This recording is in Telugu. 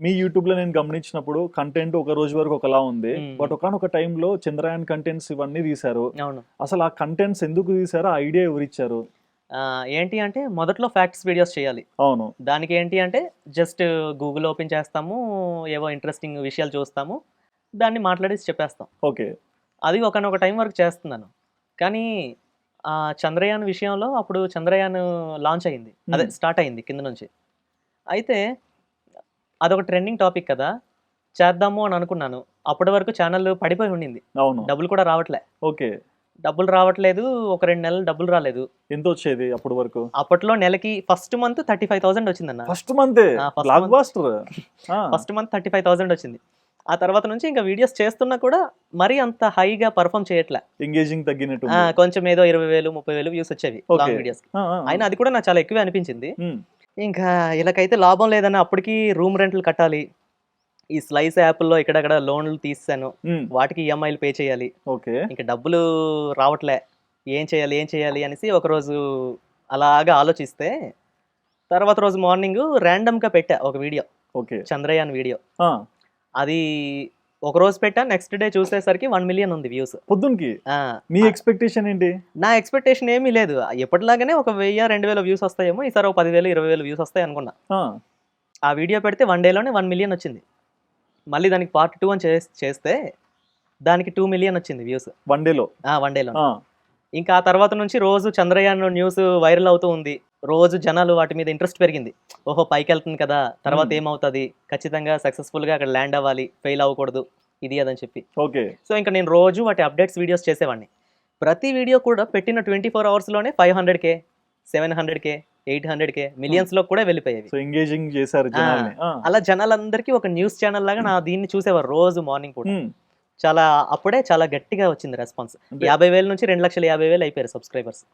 మీ యూట్యూబ్ లో నేను గమనించినప్పుడు కంటెంట్ ఒక రోజు వరకు ఒకలా ఉంది. మ్మ్. బట్ ఒకానొక టైంలో చంద్రయాన్ కంటెంట్స్ ఇవన్నీ తీశారు. అవును. అసలు ఆ కంటెంట్స్ ఎందుకు తీశారో ఆ ఐడియా ఎవరిచ్చారు? ఏంటి అంటే మొదట్లో ఫ్యాక్ట్స్ వీడియోస్ చేయాలి. అవును. దానికి ఏంటి అంటే జస్ట్ గూగుల్ ఓపెన్ చేస్తాము, ఏవో ఇంట్రెస్టింగ్ విషయాలు చూస్తాము, దాన్ని మాట్లాడేసి చెప్పేస్తాం. ఓకే. అది ఒకనొక టైం వరకు చేస్తున్నాను. కానీ చంద్రయాన్ విషయంలో అప్పుడు చంద్రయాన్ లాంచ్ అయింది. అదే స్టార్ట్ అయింది కింద నుంచి. అయితే అదొక ట్రెండింగ్ టాపిక్ కదా! చేద్దాము అని అనుకున్నాను. అప్పటి వరకు ఛానల్ పడిపోయి ఉండింది. అవును. డబ్బులు కూడా రావట్లే. ఓకే. డబ్బులు రావట్లేదు. ఒక 2 నెలలు డబ్బులు రాలేదు. ఎంత వచ్చేది అప్పటి వరకు? అప్పట్లో నెలకి ఫస్ట్ మంత్ 35,000 వచ్చిందన్న. ఫస్ట్ మంతే ఫస్ట్ బ్లాక్ మంత్ బాస్టర్. ఫస్ట్ మంత్ 35,000 వచ్చింది. ఆ తర్వాత నుంచి ఇంకా వీడియోస్ చేస్తున్నా కూడా మరీ అంత హైగా పర్ఫామ్ చేయట్లే. ఎంగేజింగ్ తగ్గినట్టు. కొంచెం ఏదో 20,000, 30,000 వ్యూస్ వచ్చేవి ఓకే. Long videos. అయినా అది కూడా నాకు చాలా ఎక్కువే అనిపించింది. మ్మ్. ఇంకా ఇలాకైతే లాభం లేదని అప్పటికి రూమ్ రెంట్లు కట్టాలి. ఈ స్లైస్ యాప్‌లో ఇక్కడక్కడ లోన్లు తీసేసాను. మ్మ్. వాటికి ఈఎంఐలు పే చేయాలి. ఓకే. ఇంకా డబ్బులు రావట్లే. ఏం చేయాలి అనేసి ఒకరోజు అలాగా ఆలోచిస్తే తర్వాత రోజు మార్నింగ్ ర్యాండమ్‌గా పెట్టా ఒక వీడియో. ఓకే. చంద్రయాన్ వీడియో. ఆ, అది ఒకరోజు పెట్టా. నెక్స్ట్ డే చూసేసరికి 1 మిలియన్ ఉంది వ్యూస్. పొద్దునకి ఆ! మీ ఎక్స్పెక్టేషన్ ఏంటి? నా ఎక్స్‌పెక్టేషన్ ఏమీ లేదు. ఎప్పటిలాగానే ఒక 1000, 2000 వ్యూస్ వస్తాయేమో. ఈసారి ఒక 10,000, 20,000 వ్యూస్ వస్తాయి అనుకున్నా. ఆ, ఆ వీడియో పెడితే 1 డేలోనే 1 మిలియన్ వచ్చింది. మళ్ళీ దానికి పార్ట్ 2 అని చేస్తే దానికి 2 మిలియన్ వచ్చింది వ్యూస్. వన్ డేలో. 1 డేలో. ఇంకా ఆ తర్వాత నుంచి రోజు చంద్రయాన్ న్యూస్ వైరల్ అవుతూ ఉంది. రోజు జనాలు వాటి మీద ఇంట్రెస్ట్ పెరిగింది. ఓహో, పైకెళ్తుంది కదా, తర్వాత ఏమవుతుంది, ఖచ్చితంగా సక్సెస్ఫుల్గా అక్కడ ల్యాండ్ అవ్వాలి, ఫెయిల్ అవ్వకూడదు, ఇది అదని చెప్పి. ఓకే. సో ఇంకా నేను రోజు వాటి అప్డేట్స్ వీడియోస్ చేసేవాడిని. ప్రతి వీడియో కూడా పెట్టిన 24 అవర్స్లోనే 500K, 700K, 800K, మిలియన్స్లో కూడా వెళ్ళిపోయేవి. సో ఎంగేజింగ్ చేశారు జనాల్ని. అలా జనాలందరికీ ఒక న్యూస్ ఛానల్ లాగా నా దీన్ని చూసేవారు రోజు మార్నింగ్ కూడా. మ్మ్. అప్పుడే చాలా గట్టిగా వచ్చింది రెస్పాన్స్. అంటే 50,000 నుంచి 2,50,000 అయిపోయారు సబ్స్క్రైబర్స్.